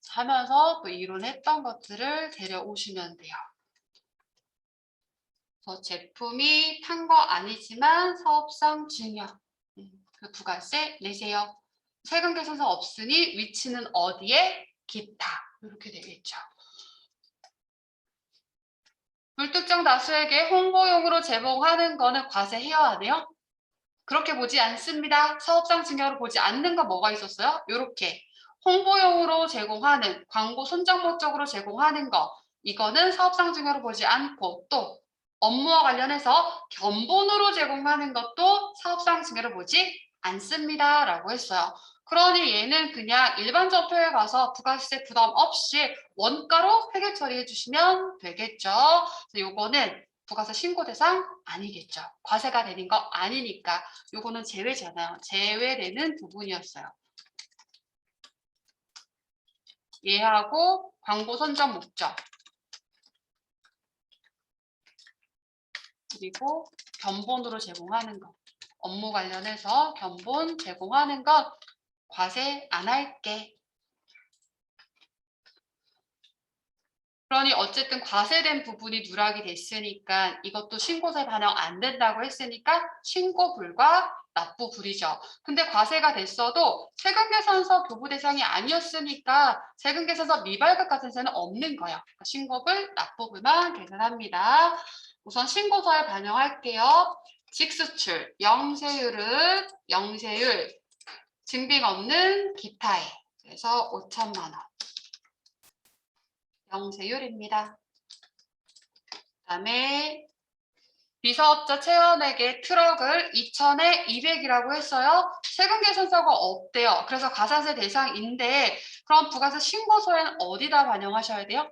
Speaker 1: 하면서 또 이론했던 것들을 데려오시면 돼요. 그래서 제품이 탄 거 아니지만 사업상 증여. 그 부가세 내세요. 세금계산서 없으니 위치는 어디에? 기타. 이렇게 되겠죠. 불특정 다수에게 홍보용으로 제공하는 거는 과세해야 하네요. 그렇게 보지 않습니다. 사업상 증여로 보지 않는 거 뭐가 있었어요? 이렇게 홍보용으로 제공하는 광고 선정 목적으로 제공하는 거 이거는 사업상 증여로 보지 않고 또 업무와 관련해서 견본으로 제공하는 것도 사업상 증여로 보지 않습니다. 라고 했어요. 그러니 얘는 그냥 일반 점표에 가서 부가세 부담 없이 원가로 회계 처리해 주시면 되겠죠. 요거는 부가세 신고 대상 아니겠죠. 과세가 되는 거 아니니까 요거는 제외잖아요. 제외되는 부분이었어요. 얘하고 광고 선정 목적 그리고 견본으로 제공하는 것 업무 관련해서 견본 제공하는 것 과세 안 할게. 그러니 어쨌든 과세된 부분이 누락이 됐으니까 이것도 신고서에 반영 안 된다고 했으니까 신고 불과 납부 불이죠. 근데 과세가 됐어도 세금계산서 교부 대상이 아니었으니까 세금계산서 미발급 과세세는 없는 거예요. 그러니까 신고불, 납부불만 계산합니다. 우선 신고서에 반영할게요. 직수출, 영세율은 영세율, 증빙 없는 기타에 그래서 5천만 원. 영세율입니다. 그다음에 비사업자 체험에게 트럭을 2천에 200이라고 했어요. 세금계산서가 없대요. 그래서 가산세 대상인데 그럼 부가세 신고서에는 어디다 반영하셔야 돼요?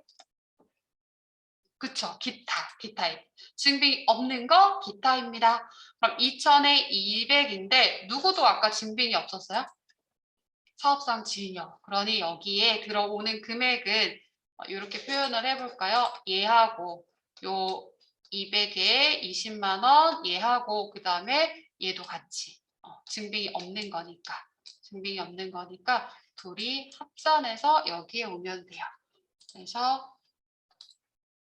Speaker 1: 그쵸. 기타에. 증빙이 없는 거 기타입니다. 그럼 2천에 200인데 누구도 아까 증빙이 없었어요? 사업상 증여. 그러니 여기에 들어오는 금액은 이렇게 표현을 해볼까요? 얘하고 요 200에 20만 원 얘하고 그 다음에 얘도 같이 증빙이 없는 거니까 둘이 합산해서 여기에 오면 돼요. 그래서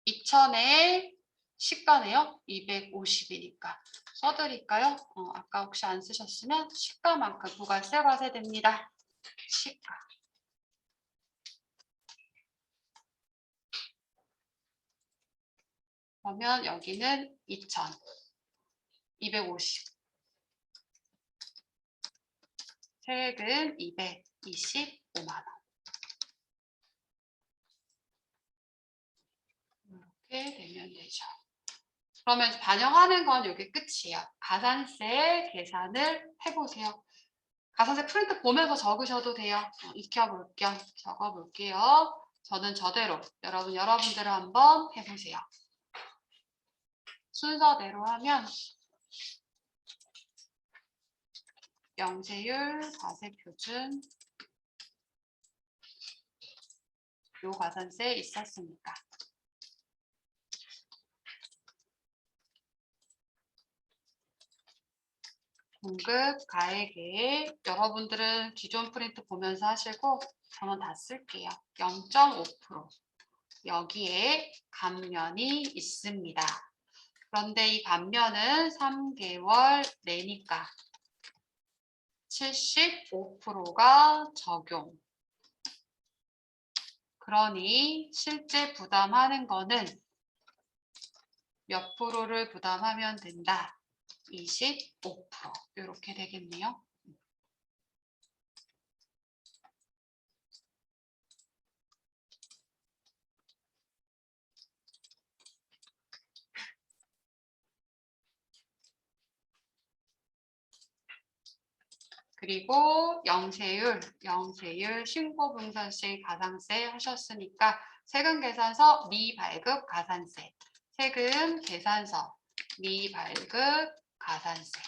Speaker 1: 2천에 시가네요. 250이니까 써드릴까요? 아까 혹시 안 쓰셨으면 시가만큼 부가세 과세됩니다. 시가. 그러면 여기는 2,000, 250. 세액은 225만 원. 이렇게 되면 되죠. 그러면 반영하는 건 이게 끝이에요. 가산세 계산을 해보세요. 가산세 프린트 보면서 적으셔도 돼요. 익혀볼 겸 적어볼게요. 저는 저대로 여러분들을 한번 해보세요. 순서대로 하면 영세율, 과세표준 요 가산세 있었으니까 공급가액에 여러분들은 기존 프린트 보면서 하시고 저는 다 쓸게요. 0.5% 여기에 감면이 있습니다. 그런데 이 감면은 3개월 내니까 75%가 적용. 그러니 실제 부담하는 거는 몇 프로를 부담하면 된다? 25% 이렇게 되겠네요. 그리고 영세율 신고분산세 가산세 하셨으니까 세금 계산서 미발급 가산세, 세금 계산서 미발급 가산세,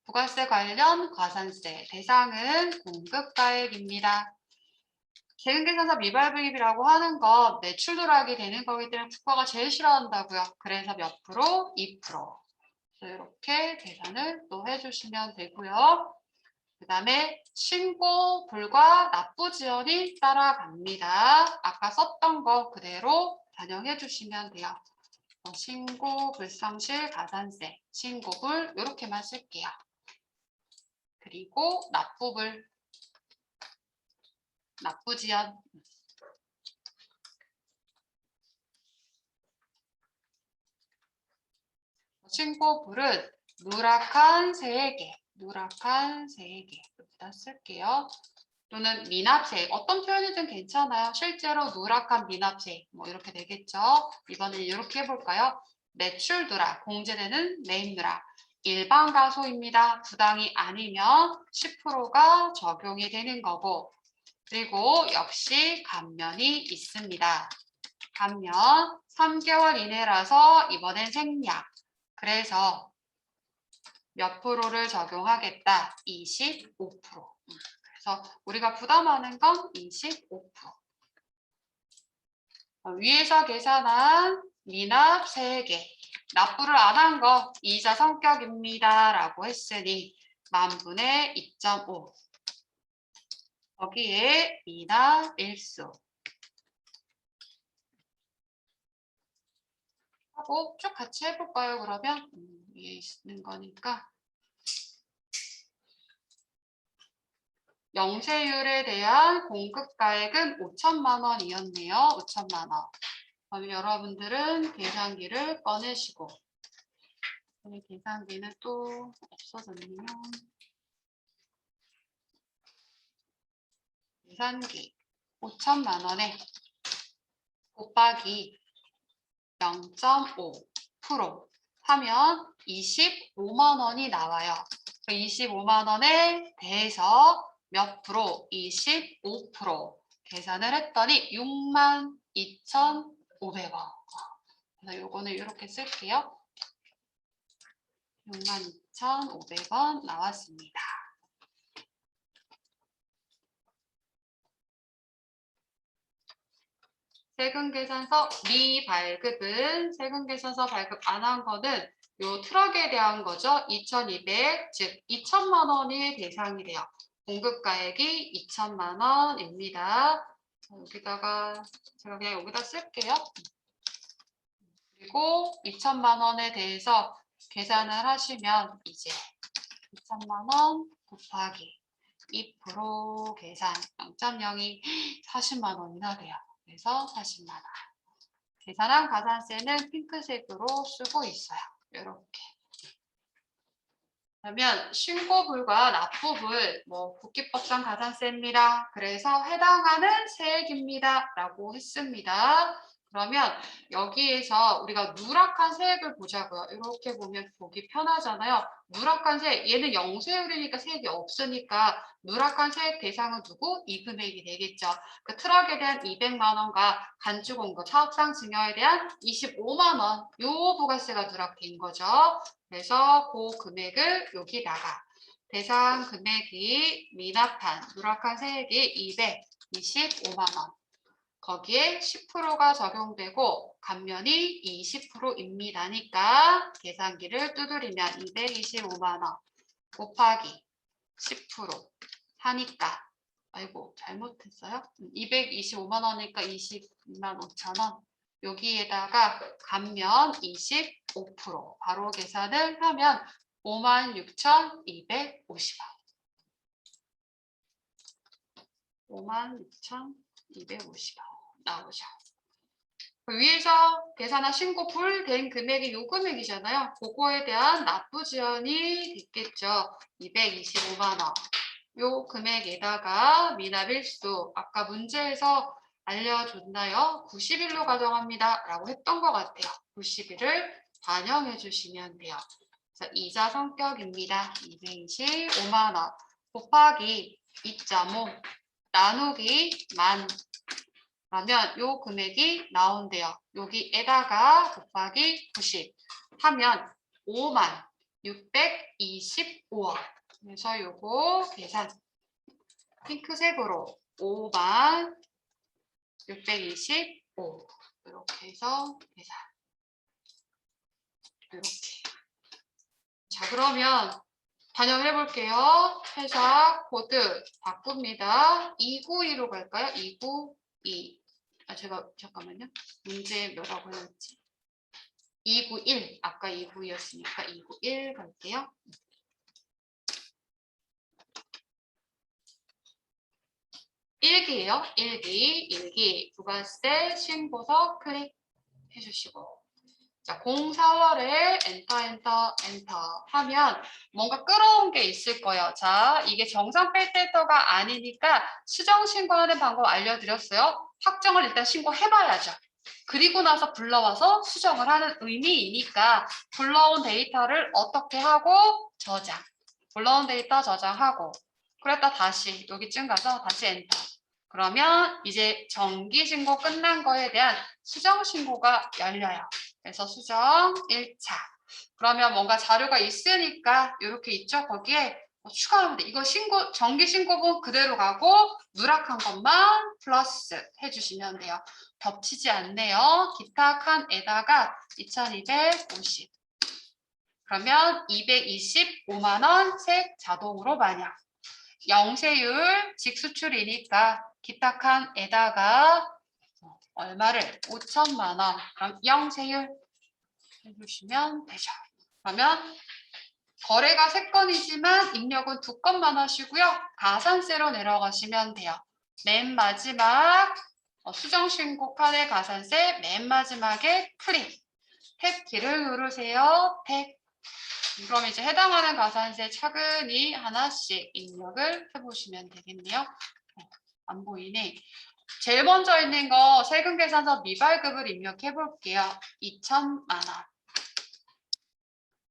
Speaker 1: 부가세 관련 가산세 대상은 공급가액입니다. 세금계산서 미발급이라고 하는 거 매출 누락이 되는 거기 때문에 국가가 제일 싫어한다고요. 그래서 몇 프로? 2%. 이렇게 계산을 또 해주시면 되고요. 그 다음에 신고 불과 납부 지연이 따라갑니다. 아까 썼던 거 그대로 반영해 주시면 돼요. 신고 불성실 가산세, 신고불 이렇게만 쓸게요. 그리고 납부불, 납부 지연. 신고불은 누락한 세액에, 여기다 쓸게요. 또는 미납세액, 어떤 표현이든 괜찮아요. 실제로 누락한 미납세액, 뭐 이렇게 되겠죠. 이번엔 이렇게 해볼까요? 매출 누락, 공제되는 매입 누락. 일반 가소입니다. 부당이 아니면 10%가 적용이 되는 거고, 그리고 역시 감면이 있습니다. 감면 3개월 이내라서 이번엔 생략. 그래서 몇 프로를 적용하겠다? 25%. 그래서 우리가 부담하는 건 25%. 위에서 계산한 미납 3개. 납부를 안 한 거 이자 성격입니다. 라고 했으니 만분의 2.5. 거기에 미납 일수. 하고 쭉 같이 해볼까요? 그러면 위에 있는 거니까. 영세율에 대한 공급가액은 5천만 원이었네요. 5천만 원. 그럼 여러분들은 계산기를 꺼내시고, 계산기는 또 없어졌네요. 계산기 5천만 원에 곱하기 0.5% 하면 25만 원이 나와요. 그 25만 원에 대해서 몇 프로? 25% 계산을 했더니 62,500원. 그래서 요거는 이렇게 쓸게요. 62,500원 나왔습니다. 세금계산서 미발급은 세금계산서 발급 안 한 거는 요 트럭에 대한 거죠. 2,200, 즉 2천만 원이 대상이 돼요. 공급가액이 2천만 원입니다. 여기다가 제가 그냥 여기다 쓸게요. 그리고 2천만 원에 대해서 계산을 하시면 이제 2천만 원 곱하기 2% 계산 0.02 40만 원이나 돼요. 그래서 40만 원. 계산한 가산세는 핑크색으로 쓰고 있어요. 이렇게. 그러면 신고불과 납부불, 국기법상 가산세입니다. 그래서 해당하는 세액입니다. 라고 했습니다. 그러면 여기에서 우리가 누락한 세액을 보자고요. 이렇게 보면 보기 편하잖아요. 누락한 세액, 얘는 영세율이니까 세액이 없으니까 누락한 세액 대상은 누구? 이 금액이 되겠죠. 그 트럭에 대한 200만 원과 간주공급, 사업상 증여에 대한 25만 원, 요 부가세가 누락된 거죠. 그래서 그 금액을 여기다가 대상 금액이 미납한 누락한 세액이 225만 원. 거기에 10%가 적용되고 감면이 20%입니다니까 계산기를 두드리면 225만 원 곱하기 10% 하니까 아이고 잘못했어요. 225만 원이니까 22만 5천 원. 여기에다가 감면 25% 바로 계산을 하면 56,250원. 56,250원 나오죠. 위에서 계산한 신고 불된 금액이 요 금액이잖아요. 그거에 대한 납부 지연이 됐겠죠. 225만 원. 요 금액에다가 미납일수 아까 문제에서 알려줬나요? 90일로 가정합니다. 라고 했던 것 같아요. 90일을 반영해 주시면 돼요. 그래서 이자 성격입니다. 225만 원 곱하기 2.5 나누기 만 그러면 요 금액이 나온대요. 여기에다가 곱하기 90 하면 5만 625원. 그래서 요거 계산 핑크색으로 5만 625 이렇게 해서 계산 이렇게. 자 그러면 반영해 볼게요. 회사 코드 바꿉니다. 292로 갈까요? 292. 제가 잠깐만요. 문제 뭐라고 했지? 291. 아까 292였으니까 291 갈게요. 1기예요. 1기. 부가세 신고서 클릭해 주시고. 자, 04월에 엔터 하면 뭔가 끌어온 게 있을 거예요. 자, 이게 정상 필터가 아니니까 수정 신고하는 방법 알려드렸어요. 확정을 일단 신고해봐야죠. 그리고 나서 불러와서 수정을 하는 의미이니까 불러온 데이터를 어떻게 하고 저장. 불러온 데이터 저장하고 그랬다 다시 여기쯤 가서 다시 엔터. 그러면 이제 정기 신고 끝난 거에 대한 수정 신고가 열려요. 그래서 수정 1차. 그러면 뭔가 자료가 있으니까 이렇게 있죠. 거기에 추가하면 돼. 이거 신고 정기 신고분 그대로 가고 누락한 것만 플러스 해주시면 돼요. 겹치지 않네요. 기타 칸에다가 2,250. 그러면 225만 원 색 자동으로 반영. 영세율 직수출이니까 기타 칸에다가 얼마를 5천만 원. 그럼 영세율 해주시면 되죠. 그러면 거래가 3건이지만 입력은 2건만 하시고요. 가산세로 내려가시면 돼요. 맨 마지막 수정신고 칸의 가산세 맨 마지막에 클릭. 탭 키를 누르세요. 탭. 그럼 이제 해당하는 가산세 차근히 하나씩 입력을 해보시면 되겠네요. 안 보이네. 제일 먼저 있는 거 세금 계산서 미발급을 입력해 볼게요. 2천만 원.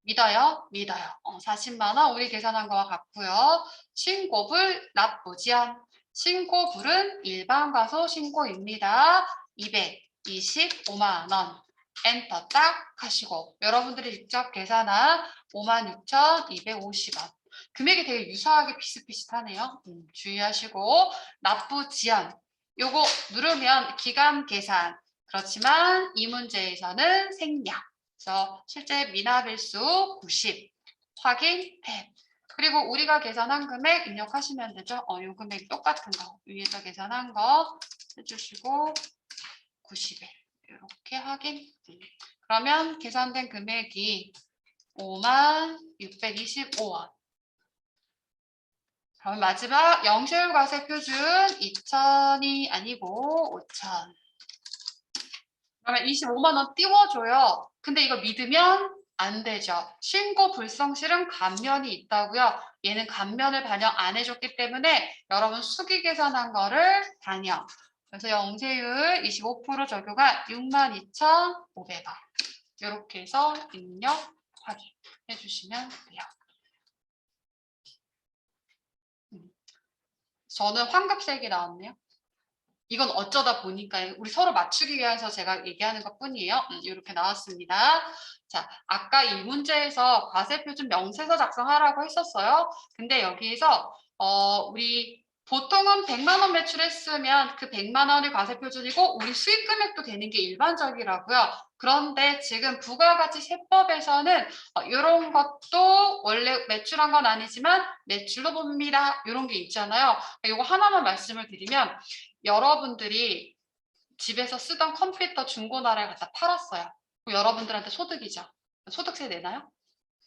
Speaker 1: 믿어요? 믿어요. 40만 원 우리 계산한 거와 같고요. 신고불 납부 지연. 신고불은 일반 과소 신고입니다. 225만 원. 엔터 딱 하시고 여러분들이 직접 계산한 56,250원. 금액이 되게 유사하게 비슷비슷하네요. 주의하시고 납부 지연. 요거 누르면 기간 계산. 그렇지만 이 문제에서는 생략. 그래서 실제 미납일수 90 확인 탭. 그리고 우리가 계산한 금액 입력하시면 되죠. 요 금액 똑같은 거 위에서 계산한 거 해주시고 90일 이렇게 확인. 그러면 계산된 금액이 5만 625원. 그럼 마지막 영세율 과세 표준 2,000이 아니고 5,000. 그러면 25만 원 띄워줘요. 근데 이거 믿으면 안 되죠. 신고 불성실은 감면이 있다고요. 얘는 감면을 반영 안 해줬기 때문에 여러분 수기 계산한 거를 반영. 그래서 영세율 25% 적용한 62,500원. 이렇게 해서 입력 확인해 주시면 돼요. 저는 황급색이 나왔네요. 이건 어쩌다 보니까 우리 서로 맞추기 위해서 제가 얘기하는 것 뿐이에요. 이렇게 나왔습니다. 자, 아까 이 문제에서 과세표준 명세서 작성하라고 했었어요. 근데 여기에서 우리 보통은 100만 원 매출했으면 그 100만 원이 과세 표준이고 우리 수익 금액도 되는 게 일반적이라고요. 그런데 지금 부가가치세법에서는 이런 것도 원래 매출한 건 아니지만 매출로 봅니다. 이런 게 있잖아요. 이거 하나만 말씀을 드리면 여러분들이 집에서 쓰던 컴퓨터 중고나라에 갖다 팔았어요. 여러분들한테 소득이죠. 소득세 내나요?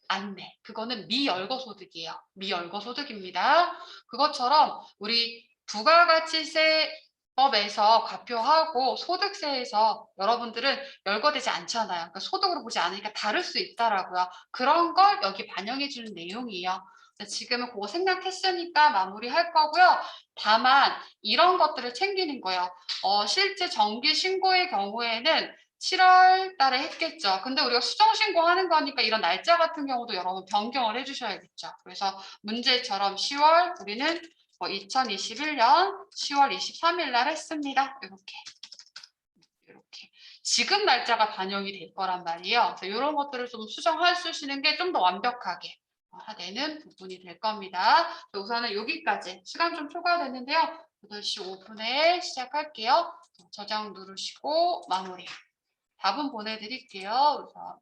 Speaker 1: 안 내. 그거는 미열거소득이에요. 미열거소득입니다. 그것처럼 우리 부가가치세법에서 과표하고 소득세에서 여러분들은 열거되지 않잖아요. 그러니까 소득으로 보지 않으니까 다를 수 있다라고요. 그런 걸 여기 반영해 주는 내용이에요. 지금은 그거 생각했으니까 마무리할 거고요. 다만 이런 것들을 챙기는 거예요. 실제 정기 신고의 경우에는 7월 달에 했겠죠. 근데 우리가 수정 신고하는 거니까 이런 날짜 같은 경우도 여러분 변경을 해주셔야겠죠. 그래서 문제처럼 10월 우리는 2021년 10월 23일 날 했습니다. 이렇게 지금 날짜가 반영이 될 거란 말이에요. 그래서 이런 것들을 좀 수정할 수 있는 게 좀 더 완벽하게 되는 부분이 될 겁니다. 우선은 여기까지 시간 좀 초과됐는데요. 8시 5분에 시작할게요. 저장 누르시고 마무리. 답은 보내드릴게요. 우선